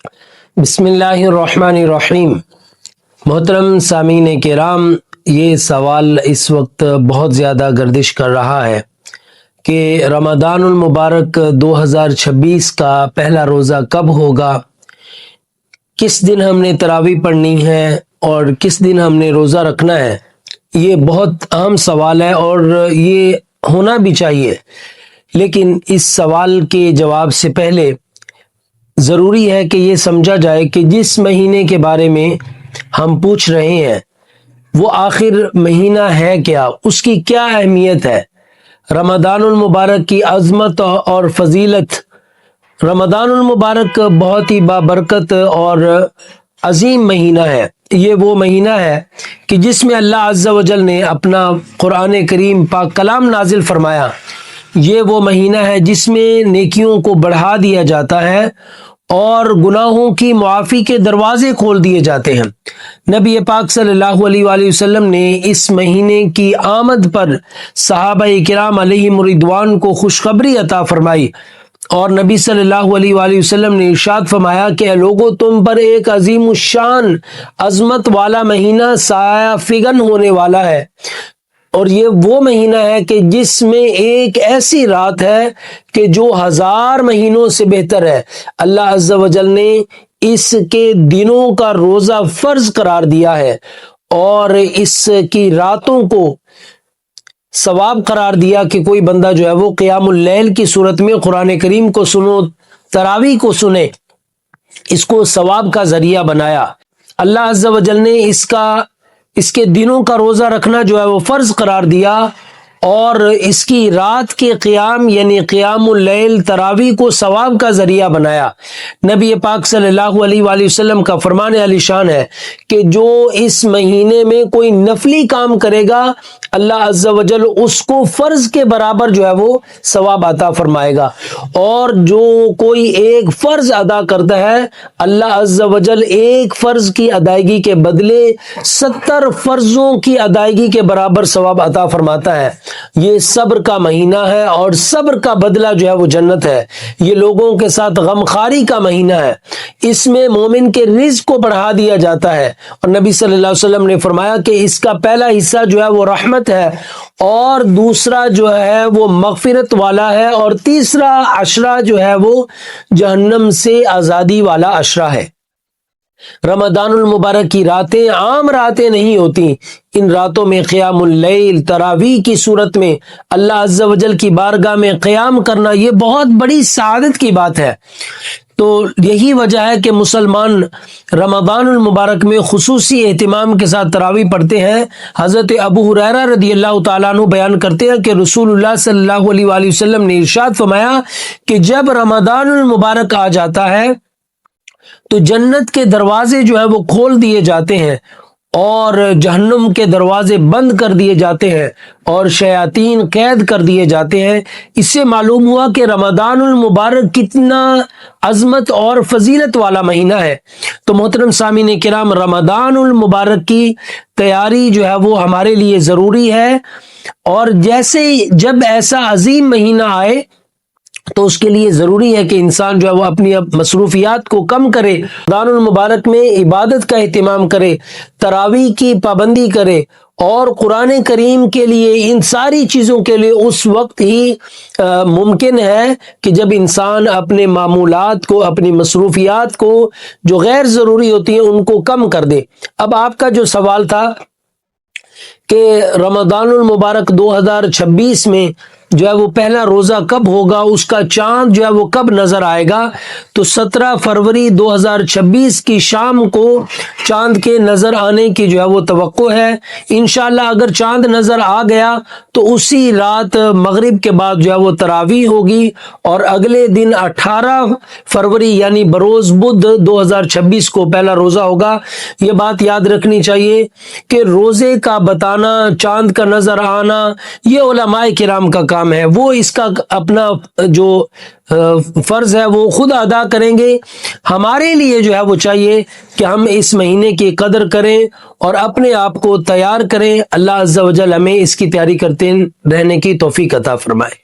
بسم اللہ الرحمن الرحیم۔ محترم سامعین کرام، یہ سوال اس وقت بہت زیادہ گردش کر رہا ہے کہ رمضان المبارک 2026 کا پہلا روزہ کب ہوگا، کس دن ہم نے تراویح پڑھنی ہے اور کس دن ہم نے روزہ رکھنا ہے۔ یہ بہت اہم سوال ہے اور یہ ہونا بھی چاہیے، لیکن اس سوال کے جواب سے پہلے ضروری ہے کہ یہ سمجھا جائے کہ جس مہینے کے بارے میں ہم پوچھ رہے ہیں وہ آخر مہینہ ہے کیا، اس کی کیا اہمیت ہے۔ رمضان المبارک کی عظمت اور فضیلت۔ رمضان المبارک بہت ہی بابرکت اور عظیم مہینہ ہے۔ یہ وہ مہینہ ہے کہ جس میں اللہ عز و جل نے اپنا قرآن کریم پاک کلام نازل فرمایا۔ یہ وہ مہینہ ہے جس میں نیکیوں کو بڑھا دیا جاتا ہے اور گناہوں کی معافی کے دروازے کھول دیے جاتے ہیں۔ نبی پاک صلی اللہ علیہ وآلہ وسلم نے اس مہینے کی آمد پر صحابہ کرام علیہم رضوان کو خوشخبری عطا فرمائی، اور نبی صلی اللہ علیہ وآلہ وسلم نے ارشاد فرمایا کہ اے لوگو، تم پر ایک عظیم الشان عظمت والا مہینہ سایہ فگن ہونے والا ہے، اور یہ وہ مہینہ ہے کہ جس میں ایک ایسی رات ہے کہ جو 1000 مہینوں سے بہتر ہے۔ اللہ عز و جل نے اس کے دنوں کا روزہ فرض قرار دیا ہے اور اس کی راتوں کو ثواب قرار دیا کہ کوئی بندہ جو ہے وہ قیام اللیل کی صورت میں قرآن کریم کو سنو، تراویح کو سنے، اس کو ثواب کا ذریعہ بنایا۔ اللہ عز و جل نے اس کے دنوں کا روزہ رکھنا جو ہے وہ فرض قرار دیا اور اس کی رات کے قیام یعنی قیام اللیل تراویح کو ثواب کا ذریعہ بنایا۔ نبی پاک صلی اللہ علیہ وآلہ وسلم کا فرمان علی شان ہے کہ جو اس مہینے میں کوئی نفلی کام کرے گا، اللہ عز و جل اس کو فرض کے برابر جو ہے وہ ثواب عطا فرمائے گا، اور جو کوئی ایک فرض ادا کرتا ہے، اللہ عز و جل ایک فرض کی ادائیگی کے بدلے 70 فرضوں کی ادائیگی کے برابر ثواب عطا فرماتا ہے۔ یہ صبر کا مہینہ ہے اور صبر کا بدلہ جو ہے وہ جنت ہے۔ یہ لوگوں کے ساتھ غمخواری کا مہینہ ہے۔ اس میں مومن کے رزق کو بڑھا دیا جاتا ہے، اور نبی صلی اللہ علیہ وسلم نے فرمایا کہ اس کا پہلا حصہ جو ہے وہ رحمت ہے، اور دوسرا جو ہے وہ مغفرت والا ہے، اور تیسرا عشرہ جو ہے وہ جہنم سے آزادی والا عشرہ ہے۔ رمضان المبارک کی راتیں عام راتیں نہیں ہوتی۔ ان راتوں میں قیام اللیل تراویح کی صورت میں اللہ عز و جل کی بارگاہ میں قیام کرنا یہ بہت بڑی سعادت کی بات ہے۔ تو یہی وجہ ہے کہ مسلمان رمضان المبارک میں خصوصی اہتمام کے ساتھ تراویح پڑھتے ہیں۔ حضرت ابو ہریرہ رضی اللہ تعالیٰ عنہ بیان کرتے ہیں کہ رسول اللہ صلی اللہ علیہ وآلہ وسلم نے ارشاد فرمایا کہ جب رمضان المبارک آ جاتا ہے تو جنت کے دروازے جو ہے وہ کھول دیے جاتے ہیں اور جہنم کے دروازے بند کر دیے جاتے ہیں اور شیاطین قید کر دیے جاتے ہیں۔ اس سے معلوم ہوا کہ رمضان المبارک کتنا عظمت اور فضیلت والا مہینہ ہے۔ تو محترم سامعین کرام، رمضان المبارک کی تیاری جو ہے وہ ہمارے لیے ضروری ہے، اور جیسے جب ایسا عظیم مہینہ آئے تو اس کے لیے ضروری ہے کہ انسان جو ہے وہ اپنی مصروفیات کو کم کرے، رمضان المبارک میں عبادت کا اہتمام کرے، تراویح کی پابندی کرے، اور قرآن کریم کے لیے ان ساری چیزوں کے لیے اس وقت ہی ممکن ہے کہ جب انسان اپنے معمولات کو، اپنی مصروفیات کو جو غیر ضروری ہوتی ہیں ان کو کم کر دے۔ اب آپ کا جو سوال تھا کہ رمضان المبارک 2026 میں جو ہے وہ پہلا روزہ کب ہوگا، اس کا چاند جو ہے وہ کب نظر آئے گا، تو 17 فروری 2026 کی شام کو چاند کے نظر آنے کی جو ہے وہ توقع ہے۔ انشاءاللہ اگر چاند نظر آ گیا تو اسی رات مغرب کے بعد جو ہے وہ تراویح ہوگی، اور اگلے دن 18 فروری یعنی بروز بدھ 2026 کو پہلا روزہ ہوگا۔ یہ بات یاد رکھنی چاہیے کہ روزے کا بتانا، چاند کا نظر آنا، یہ علماء کرام کا کام ہے، وہ اس کا اپنا جو فرض ہے وہ خود ادا کریں گے۔ ہمارے لیے جو ہے وہ چاہیے کہ ہم اس مہینے کی قدر کریں اور اپنے آپ کو تیار کریں۔ اللہ عز و جل ہمیں اس کی تیاری کرتے رہنے کی توفیق عطا فرمائے۔